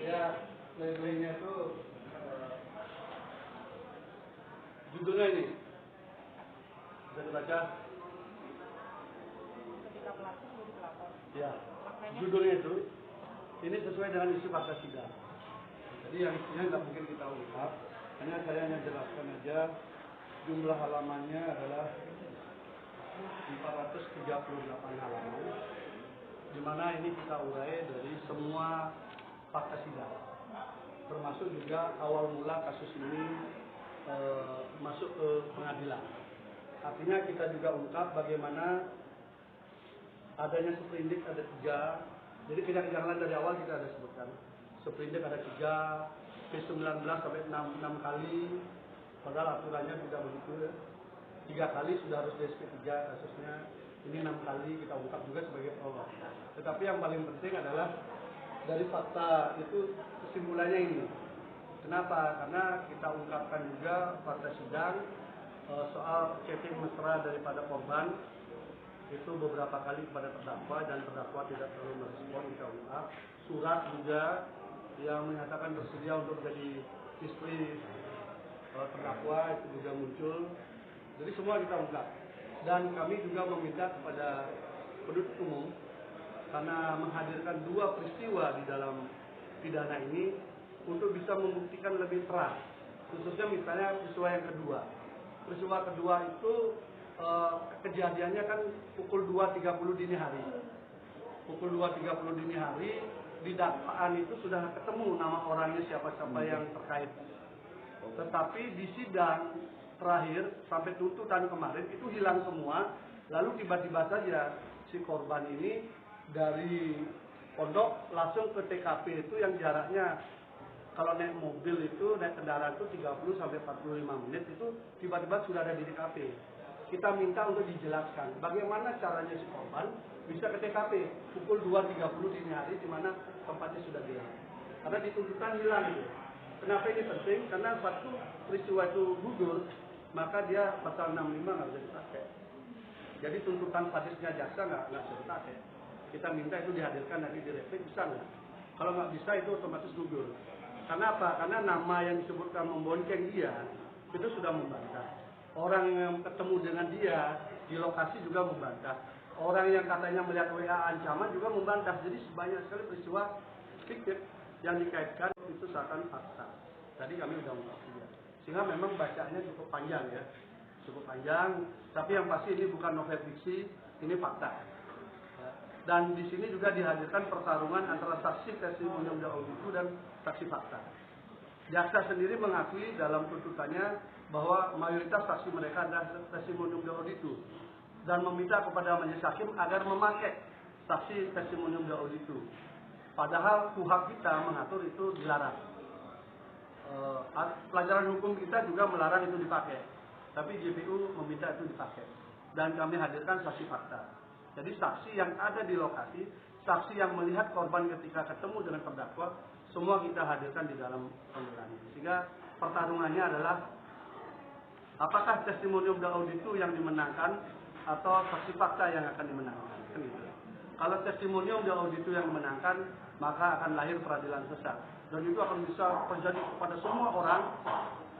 Ya, labelnya itu judulnya ini. Bisa dibaca? Ketika pelaku menjadi pelapor. Ya, judulnya itu ini sesuai dengan isi fakta sidang. Jadi yang isinya nggak mungkin kita ungkap, hanya saya hanya jelaskan aja jumlah halamannya adalah 438 halaman, di mana ini kita urai dari semua fakta sidang, termasuk juga awal mula kasus ini masuk ke pengadilan. Artinya kita juga ungkap bagaimana adanya seprindik ada 3. Jadi kejanggalan dari awal kita ada sebutkan. Seprindik ada 3, P19 sampai 6 kali, padahal aturannya tidak begitu ya. 3 kali sudah harus di SP3 kasusnya, ini 6 kali kita ungkap juga sebagai prolog. Tetapi yang paling penting adalah dari fakta itu kesimpulannya ini. Kenapa? Karena kita ungkapkan juga fakta sidang soal chatting mesra daripada korban itu beberapa kali kepada terdakwa dan terdakwa tidak perlu merespon, kita ungkap. Surat juga yang menyatakan bersedia untuk menjadi istri terdakwa itu juga muncul. Jadi semua kita ungkap. Dan kami juga meminta kepada penuntut umum karena menghadirkan 2 peristiwa di dalam pidana ini untuk bisa membuktikan lebih terang. Khususnya misalnya peristiwa yang kedua. Peristiwa kedua itu kejadiannya kan pukul 2.30 dini hari. Pukul 2.30 dini hari di dakwaan itu sudah ketemu nama orangnya siapa-siapa yang terkait. Tetapi di sidang terakhir sampai tuntutan kemarin itu hilang semua. Lalu tiba-tiba saja si korban ini dari pondok langsung ke TKP itu yang jaraknya kalau naik mobil itu, naik kendaraan itu 30 sampai 45 menit itu tiba-tiba sudah ada di TKP. Kita minta untuk dijelaskan bagaimana caranya si korban bisa ke TKP pukul 2.30 dini hari di mana tempatnya sudah hilang. Karena di tuntutan hilang itu. Kenapa ini penting? Karena satu peristiwa itu gugur, maka dia pasal 65 nggak bisa dipakai. Jadi tuntutan sadisnya jaksa nggak bisa dipakai. Kita minta itu dihadirkan nanti direvisi, bisa nggak? Kalau nggak bisa itu otomatis gugur. Karena apa? Karena nama yang disebutkan membonceng dia itu sudah membantah. Orang yang ketemu dengan dia di lokasi juga membantah. Orang yang katanya melihat WA ancaman juga membantah. Jadi banyak sekali peristiwa fiktif yang dikaitkan itu seakan fakta. Tadi kami sudah ungkap juga. Sehingga memang bacaannya cukup panjang ya. Cukup panjang, tapi yang pasti ini bukan novel fiksi, ini fakta. Dan di sini juga dihadirkan pertarungan antara saksi testimoni itu dan saksi fakta. Jaksa sendiri mengakui dalam tuntutannya bahwa mayoritas saksi mereka adalah testimonium itu dan meminta kepada majelis hakim agar memakai saksi testimonium itu. Padahal KUHP kita mengatur itu dilarang. Pelajaran hukum kita juga melarang itu dipakai, tapi JPU meminta itu dipakai. Dan kami hadirkan saksi fakta. Jadi saksi yang ada di lokasi, saksi yang melihat korban ketika ketemu dengan terdakwa, semua kita hadirkan di dalam pembelaan. Sehingga pertarungannya adalah apakah testimonium itu yang dimenangkan atau saksi fakta yang akan dimenangkan. Kalau testimonium itu yang dimenangkan, maka akan lahir peradilan sesat. Dan itu akan bisa terjadi kepada semua orang.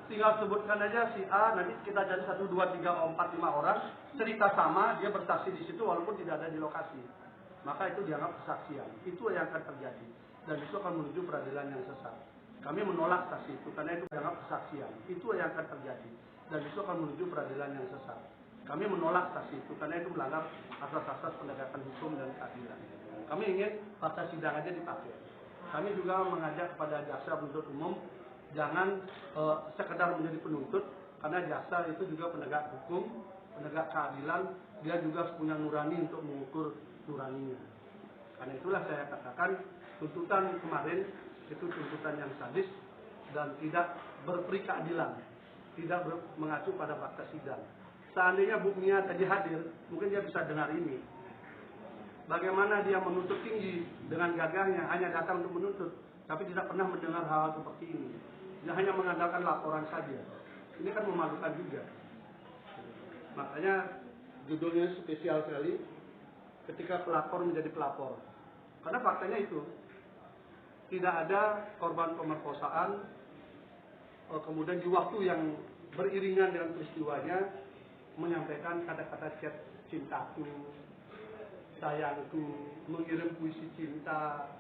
Tinggal sebutkan aja si A, nanti kita jadi 1, 2, 3, 4, 5 orang, cerita sama, dia bersaksi di situ walaupun tidak ada di lokasi. Maka itu dianggap kesaksian. Itu yang akan terjadi. Dan itu akan menuju peradilan yang sesat. Kami menolak saksi itu karena itu dianggap kesaksian. Itu yang akan terjadi. Dan itu akan menuju peradilan yang sesat. Kami menolak saksi itu karena itu melanggar asas-asas penegakan hukum dan keadilan. Kami ingin fakta sidang aja dipakai. Kami juga mengajak kepada jaksa penuntut umum jangan sekedar menjadi penuntut, karena jaksa itu juga penegak hukum, penegak keadilan, dia juga punya nurani untuk mengukur nuraninya. Karena itulah saya katakan tuntutan kemarin itu tuntutan yang sadis dan tidak berperi keadilan, tidak mengacu pada fakta sidang. Seandainya Bu Mia tadi hadir, mungkin dia bisa dengar ini. Bagaimana dia menuntut tinggi dengan gagahnya, hanya datang untuk menuntut, tapi tidak pernah mendengar hal seperti ini. Dia hanya mengandalkan laporan saja. Ini kan memalukan juga. Makanya judulnya spesial sekali, ketika pelapor menjadi pelapor. Karena faktanya itu, tidak ada korban pemerkosaan, kemudian di waktu yang beriringan dengan peristiwanya menyampaikan kata-kata chat cintaku, sayangku, mengirim puisi cinta,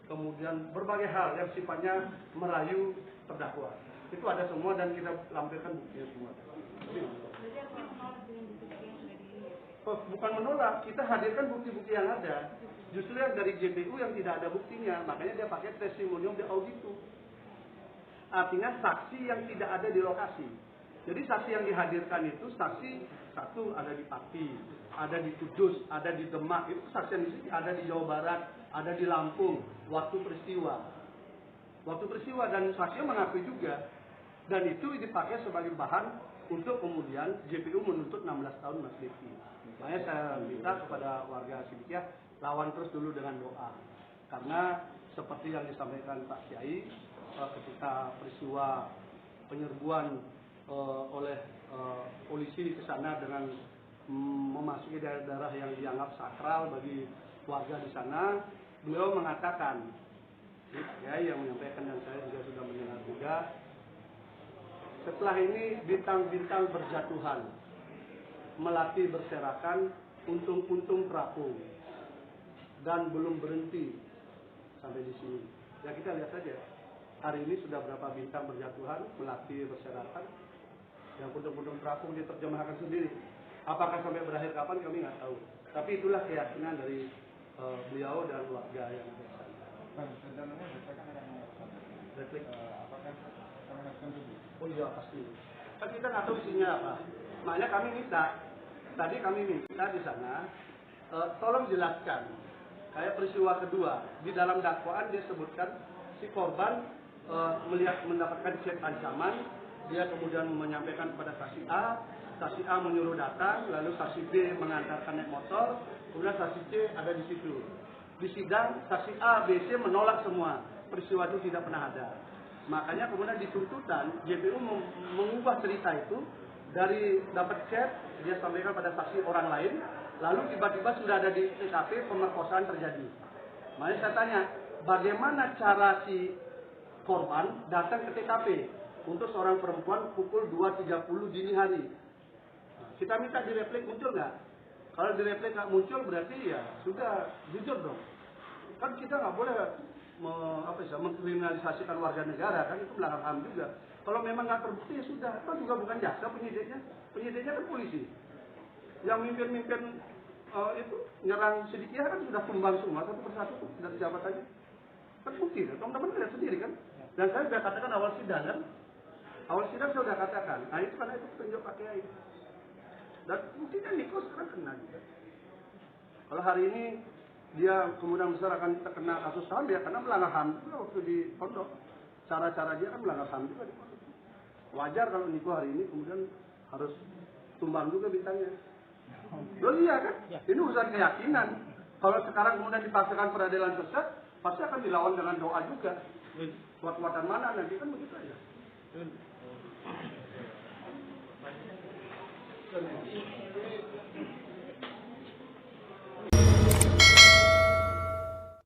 kemudian berbagai hal yang sifatnya merayu terdakwa. Itu ada semua dan kita lampirkan buktinya semua. Bukan menolak, kita hadirkan bukti-bukti yang ada. Justru yang dari JPU yang tidak ada buktinya, makanya dia pakai testimonium de auditu. Artinya saksi yang tidak ada di lokasi. Jadi saksi yang dihadirkan itu saksi satu ada di Pati, ada di Kudus, ada di Demak. Itu saksi yang di sini ada di Jawa Barat, ada di Lampung. Waktu peristiwa dan saksi mengakui juga. Dan itu dipakai sebagai bahan untuk kemudian JPU menuntut 16 tahun Mas Devi. Makanya saya minta kepada warga Sidikiyah lawan terus dulu dengan doa. Karena seperti yang disampaikan Pak Kiai, ketika peristiwa penyerbuan oleh polisi ke sana dengan memasuki daerah-daerah yang dianggap sakral bagi warga di sana, beliau mengatakan, Pak Kiai yang menyampaikan dan saya juga sudah mendengar juga, setelah ini bintang-bintang berjatuhan, melati berserakan, untung-untung terapung, dan belum berhenti sampai di sini. Ya kita lihat saja, hari ini sudah berapa bintang berjatuhan, melati berserakan, yang untung-untung terapung diterjemahkan sendiri. Apakah sampai berakhir kapan kami nggak tahu. Tapi itulah keyakinan dari beliau dan warga yang ada di sana. Replik. Oh iya pasti. Kan kita nggak tahu isinya apa. Makanya kami minta, tadi kami minta di sana, tolong jelaskan. Kayak peristiwa kedua, di dalam dakwaan dia sebutkan si korban mendapatkan chat ancaman, dia kemudian menyampaikan kepada saksi A menyuruh datang, lalu saksi B mengantarkan naik motor, kemudian saksi C ada di situ. Di sidang saksi A, B, C menolak semua, peristiwa itu tidak pernah ada. Makanya kemudian di tuntutan JPU mengubah cerita itu dari dapat chat dia sampaikan pada saksi orang lain, lalu tiba-tiba sudah ada di TKP pemerkosaan terjadi. Makanya saya tanya, bagaimana cara si korban datang ke TKP untuk seorang perempuan pukul 2.30 dini hari? Kita minta di replik muncul nggak? Kalau di replik nggak muncul berarti ya sudah jujur dong. Kan kita nggak boleh mengkriminalisasikan warga negara, kan itu melanggar HAM juga. Kalau memang nggak terbukti ya sudah, kan juga bukan jaksa penyidiknya kan polisi. Yang mimpin itu nyerang Sidikiyah kan sudah tumbang semua satu persatu dari jabatannya. Kan bukti, teman-teman lihat sendiri kan. Dan saya sudah katakan awal sidang kan, saya sudah katakan, nah itu karena itu petunjuk Pak Kiai. Dan buktinya Niko sekarang kena juga. Kalau hari ini dia kemudian besar akan terkena kasus HAM ya karena melanggar HAM juga waktu di pondok. Cara-cara dia kan melanggar HAM juga di pondok. Wajar kalau Niko hari ini kemudian harus tumbang juga bintangnya. Loh iya kan? Ini urusan keyakinan. Kalau sekarang kemudian dipaksakan peradilan sesat, pasti akan dilawan dengan doa juga. Kuat-kuatan mana nanti kan begitu aja.